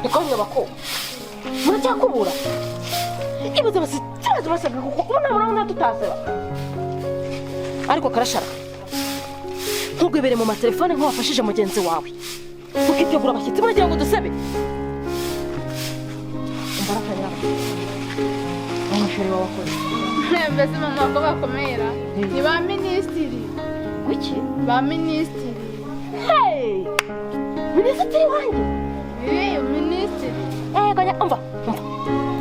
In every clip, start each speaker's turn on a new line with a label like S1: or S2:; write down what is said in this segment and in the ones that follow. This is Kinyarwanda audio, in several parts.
S1: Ikonywa bako. Muracyakubura. Ibaze basabwe kuko ubona tutaseba. Ariko karashara. Ntugwebere mu matelefone nk'uwafashije mugenzi wawe. Ukitegura abashyitsi baragira ngo dusebe. Imbaraga yawe. Umusheri wawe akora.
S2: Mbese mama ko bakomera. Ni ba minisitiri.
S1: Wiki?
S2: Ba minisitiri.
S1: Hey! Minisitiri wanjye.
S2: Minisitiri.
S1: Gonya umva.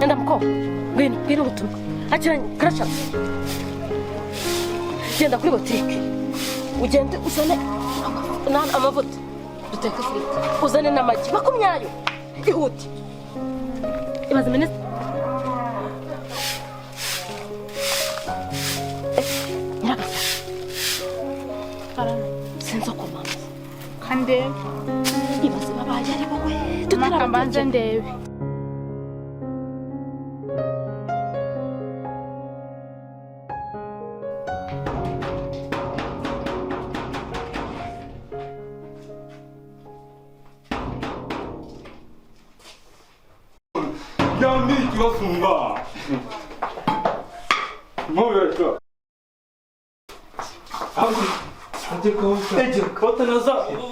S1: Enda mukobwa. Ngwino ubutumwa. Akiranye karashara. Genda kuri botike. Ugende uzane amavuta. Duteka ifiriti. Uzane n'amagi. Makumyayo. Ihute. Ibaze minisitiri. Sinzo komanda.
S2: Kande.
S1: Ibaze babaye ari wowe.
S2: Tutarabanje ndebe.
S3: Yannick Wasumba. Moyo.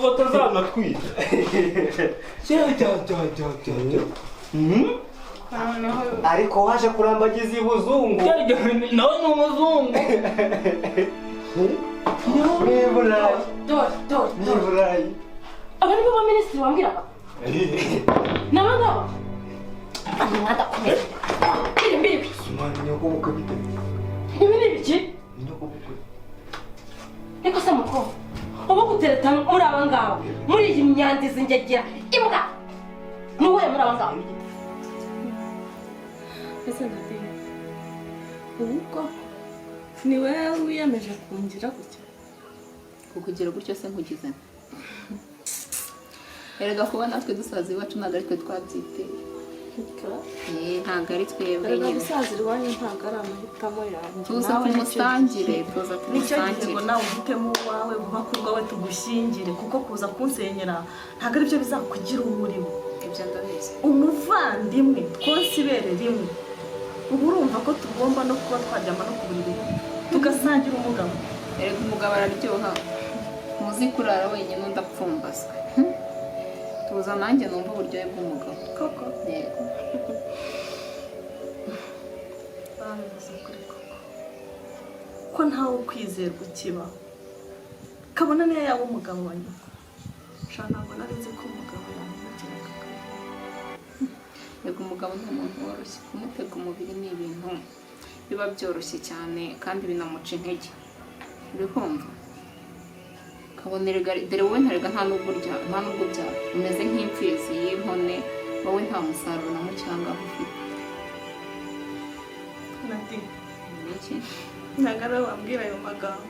S3: Watazana twita.
S4: Ariko waje kurambagiza ibuzungu.
S3: Nawe ni umuzungu.
S4: Niburayi.
S1: Dore.
S4: Niburayi.
S1: Aba ni bo minisitiri wambwiraga. Nabangaba. Amada kumwe. Mbiri.
S4: Mwana nyoko mukabite.
S1: Ibi ni biki?
S4: Nyoko mukwe.
S1: Eko se mukobwa. Uba gutereta muri abangaba. Muri iyi myandizi ngegera. Imbwa. Nuwe muri abangaba.
S5: Ese ndatinya. Ubwo ni wewe wiyemeje kungira gutya.
S6: Kukugira gutyo se nkugize. Erega kuba natwe dusaza iwacu ntabwo ari twe twabyiteye. Ntabwo ari twebwe
S5: Erega
S6: nyine.
S5: gusazira iwanyu ntabwo ari amahitamo yawe.
S6: Tuza kumusangire, tuza
S5: Nicyo gihe
S6: kumusangire.
S5: ngo nawe uhitemo uwawe vuba ko urwawe tugushyingire kuko kuza kunsenyera ntabwo ari byo bizakugira umurimo.
S6: Ibyo ndabizi.
S5: Umuvandimwe twose ibere rimwe. Ubu urumva ko tugomba no kuba twaryama no ku buriri tugasangira umugabo.
S6: Erega umugabo araryoha. Muzi kurara wenyine undi apfumbaswe. Tuza nanjye numva uburyohe bw'umugabo.
S5: Koko.
S6: Yego.
S5: Barabivuze kuri koko. Ko ntawe ukwizerwa ukiba. Kabona niyo yaba umugabo wa nyoko. Shana ntabwo nari nzi ko umugabo yamwigiraga.
S6: Yego umugabo ni umuntu woroshye. Kumutega umubiri ni ibintu biba byoroshye cyane kandi binamuca intege. Uri kumva? Kabonera dore wowe ntarega nta nubwo byaba umeze nk'imfizi y'inkone wowe nta musaruro na muke ahangaha ufite.
S5: Nati.
S6: Iki?
S5: Ntabwo ari wambwira ayo magambo.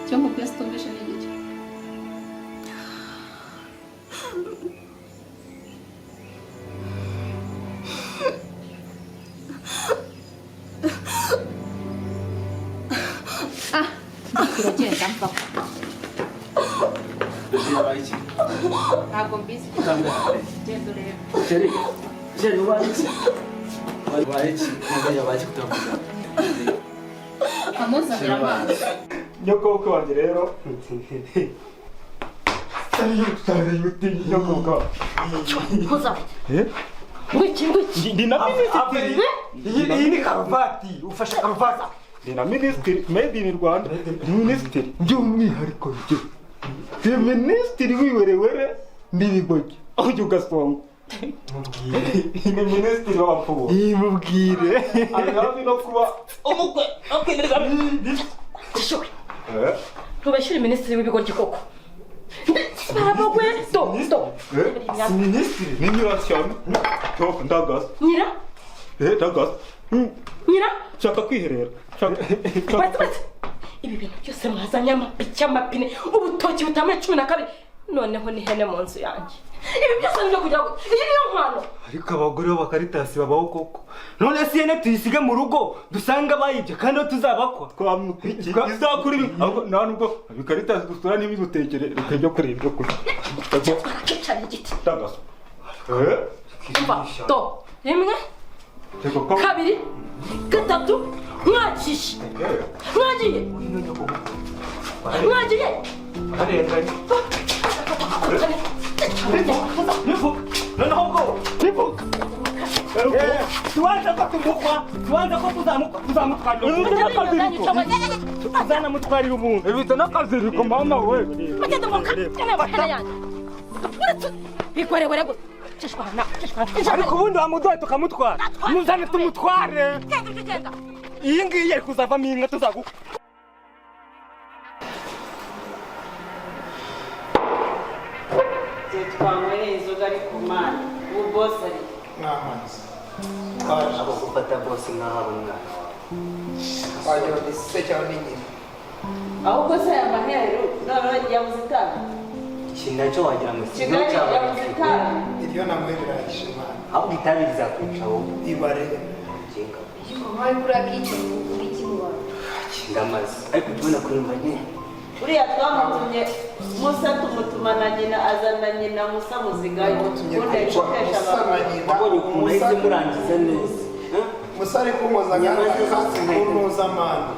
S6: Icyo nkubwiye situmvishe ni iki? Uragenda mva. Ntabwo mbizi. Genda urebe.
S4: Jeri waiki. Ntabwo yabaje kutavuga.
S6: Amuzanira amazi.
S3: Nyoko uko wanjye rero. Nyoko.
S1: Ntuzabe. Wiki.
S3: Ndi na minisitiri.
S4: Iyi ni karuvati. Ufashe karuvati.
S3: Ndi na minisitiri made in Rwanda. Minisitiri.
S4: By'umwihariko byo.
S3: Ndi minisitiri wiwerewere n'ibigogi. Ujya ugasonga. Ni minisitiri w'abapfubu.
S4: Imubwire.
S3: Ari hafi no kuba
S1: Umukwe. Akwemerera. Sho. Ntubashyire minisitiri w'ibigoryi koko. Barabagwe. Stop.
S3: minisitiri ni nyirashyano. Top ndagas.
S1: Nyira.
S3: Ndagas.
S1: Nyira.
S3: Shaka kwiherera.
S1: Bati. Ibi bintu byose mwazanye amapine. Ubutoki butamwe 12. Noneho ni hene mu nzu yanjye. Ibi byose nibyo kugira ngo iyi niyo nkwano.
S4: Ariko abagore b'abakaritasi babaho koko. None si yene tuyisige mu rugo dusanga bayibye kandi tuzabakwa.
S3: Twamwiki izakuri ahubwo nta nubwo abikaritasi dusura n'ibigutekere reka byo kureba ibyo kurya.
S1: Kicara igiti.
S3: Ndagaso.
S1: Umva, do. Rimwe, kabiri, gatatu, mwagiye. Mwagiye. Mwagiye.
S4: Tuanze ko tumukwa, tuanze ko tuzamutwara. Tuzana mutwara umuntu. Ebita nakaziriko mama we.
S1: Bagende muka. Bikorewe rego.
S4: Ariko ubundi wamuduha tukamutwara. Muzane tumutware.
S1: Genda.
S4: Iyi ngiyi yari kuzavamo inka tuzaguka.
S7: Twanyweye inzoga ari ku mana ubu bose ari
S8: n'amazi
S4: Abo gufata bose nk'aho ari umwana wawe.
S8: wagira ngo ise cyangwa ni nyina
S7: ahubwo se aya maheru noneho yabuze itanu
S4: iki nacyo wagira ngo si
S7: kigali yabuze itanu
S8: iryo namwe birahije imana
S4: ahubwo itabi rizakwica wowe.
S8: ibare
S4: Jenga.
S9: Mpaye kuri akiki iki mu bantu.
S4: Ndamaze. Ariko tubona kuri mbanye.
S7: uriya twamutumye musa tumutuma na nyina azana nyina musa muzigayo ubundi ayishokesha abantu
S4: Wabonye ukuntu ahise murangiza neza.
S8: musare kumuza nk'akatsi kunuza amana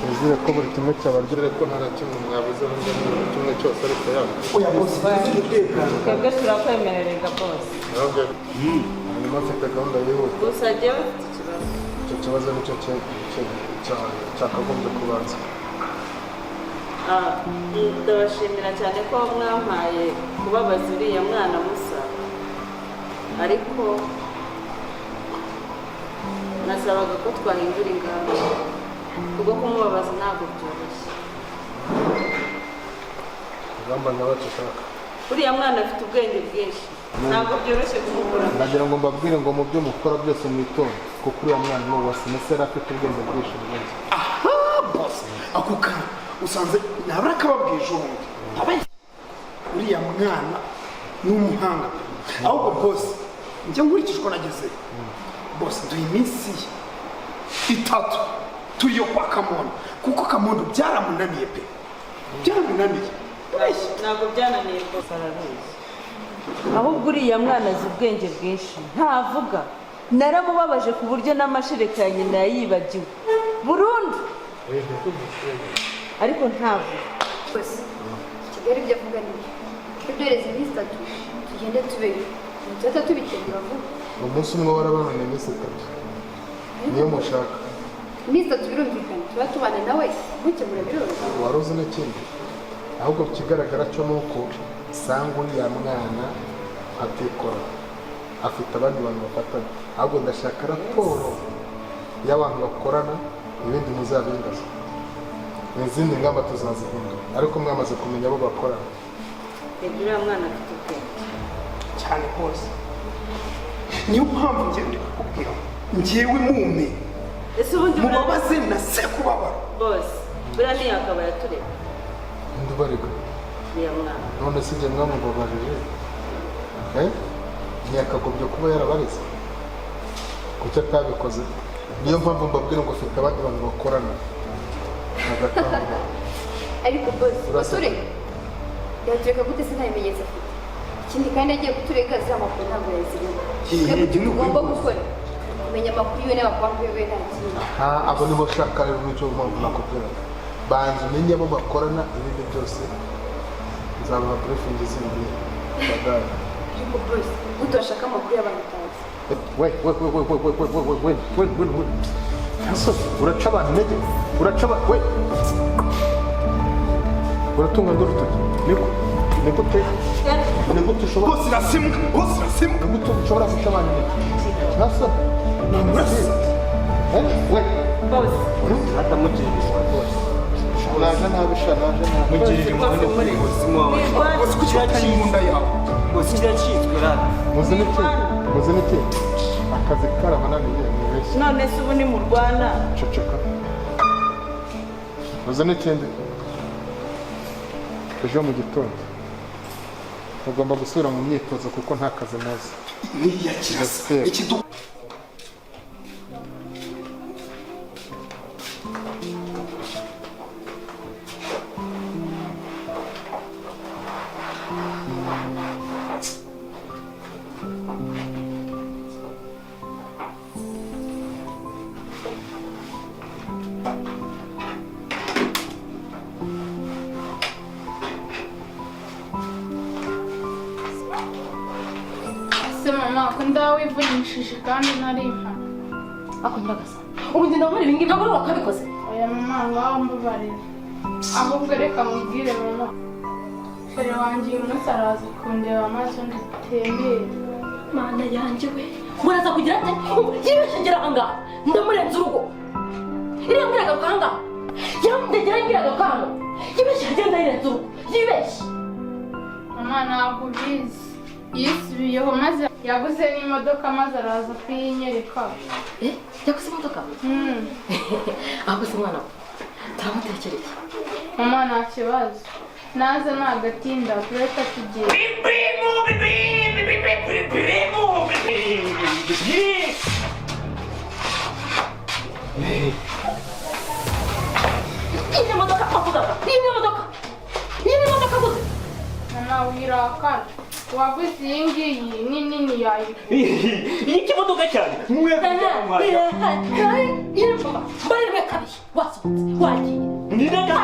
S10: Nizere ko buri kimwe cyabaryohera ko nta na kimwe mwabuze n'undi buri kimwe cyose ariko yabo.
S8: oya bose umutekano
S7: twebwe turakwemererega bose
S10: Hanyuma mfite gahunda yihuta.
S7: gusa jyewe mfite ikibazo
S10: Icyo kibazo nicyo cyakagombye kubanza.
S7: ndabashimira cyane ko mwampaye kubabaza uriya mwana musa ariko nasabaga ko twahindura ingamba kuko kumubabaza ntabwo byoroshye
S10: Ingamba nawe ushaka.
S7: uriya mwana afite ubwenge bwinshi ntabwo byoroshye kumukura
S10: Nagira ngo mbabwire ngo mu byo mukora byose mwitonde kuko uriya mwana ni uwase ndetse yari afite ubwenge bwinshi rwose.
S8: aha bose ako kana usanze nabura akababwije ubundi uriya mwana ni umuhanga ahubwo bose njye nkurikije uko nageze bose duha iminsi 3 turiyo kwa kamondo kuko kamondo byaramunaniye pe byaramunaniye
S7: ntabwo byananiye rwose arabizi ahubwo uriya mwana azi ubwenge bwinshi ntavuga naramubabaje ku buryo n'amashereka ya nyina yayibagiwe burundu ariko ntavuga
S9: Bose. Kigali ibyo avuga ni ibyoreze iminsi 3 tugende tubeyo. Tujya tubitegura vuba.
S10: Umunsi umwe warababonye iminsi 3. Niyo mushaka.
S9: Iminsi 3 birumvikana. Tuba tubana nawe gukemura biroroshye.
S10: Wari uzi n'ikindi. Ahubwo ikigaragara cyo ni uko usanga uriya mwana atikora. Afite abandi bantu bafatanya. Ahubwo ndashaka raporo y'abantu bakorana ibindi muzabingaza. N'izindi ngamba tuzazihindura. Ariko mwamaze kumenya abo bakorana.
S7: uriya mwana afite ubwenge
S8: cyane rwose niyo mpamvu njye ndi kukubwira njyewe mume
S7: ese ubundi
S8: mubabaze na se kubabara
S7: bose buriya ntiyakaba yatureba
S10: Ndubarika.
S7: uriya mwana
S10: None si njye mwamubabajije. Ntiyakagombye kuba yarabareze. Kuki atabikoze? Niyo mpamvu mbabwira ngo afite abandi bantu bakorana.
S9: Ariko bose basore. Yatureka gute se nta bimenyetso afite. Ikindi kandi agiye kutureka za makuru ntabwo yazirimo. Twebwe tugomba gukora. Kumenya amakuru yiwe n'abakwambi we nta kintu.
S10: Abo nibo shaka rero nicyo mpamvu nakubwira. Banza umenye abo bakorana ibindi byose. Nzabaha briefing zindi. Bagaye.
S9: Ariko bose gute bashaka amakuru y'abantu utazi.
S10: Wait. Haso, uraca abantu intege. Uraca abantu. Wait. Uratunga n'urutoki. Niko te. Niko tushobora.
S8: bose irasimwa
S10: Niko tushobora guca abantu intege. Haso. Wait.
S7: bose
S4: Atamugirira bose.
S10: Naje nabisha.
S4: Mugirira impundu muri ubuzima wawe.
S8: bose kuki batari mu nda yawe
S4: Bose kiracitswe rata.
S10: Muzi n'iki? Akazi karabananiye ni benshi.
S7: none se ubu ni mu rwanda
S10: Ceceka. Muzi n'ikindi? Ejo mu gitondo ugomba gusubira mu myitozo kuko nta kazi muzi.
S8: niya kirasa ikidu
S2: ko ndawivunishije kandi nari impano.
S1: akongera agasa ubu ngenda nkora ibi ngibi ntabwo ari wakabikoze.
S2: Oya mama ngaho mbabarira. Ahubwo reka mubwire mama. Fere wanjye uyu munsi araza kundeba amaso nditembere.
S1: Mana yanjye we muraza kugira ate yibeshye ngera ahangaha ndamurenza urugo iriya mbwiraga ahangaha yamudegera mbwiraga ahangaha yibeshye agenda yirenza urugo yibeshye.
S2: Mama ntabwo ubizi yisubiyeho maze yaguze n'imodoka maze araza kuyinyereka.
S1: yaguze imodoka? aguze umwana we turamutekereza.
S2: Mama nta kibazo naze nagatinda tureka tugiye.
S1: iyi modoka avugaga iyi modoka gusa.
S2: Mama wirakara waguze iyi ngiyi ni nini yayo.
S4: iyi kimodoka cyane
S1: mbarire kabiri wasohotse wagiye
S4: ni neza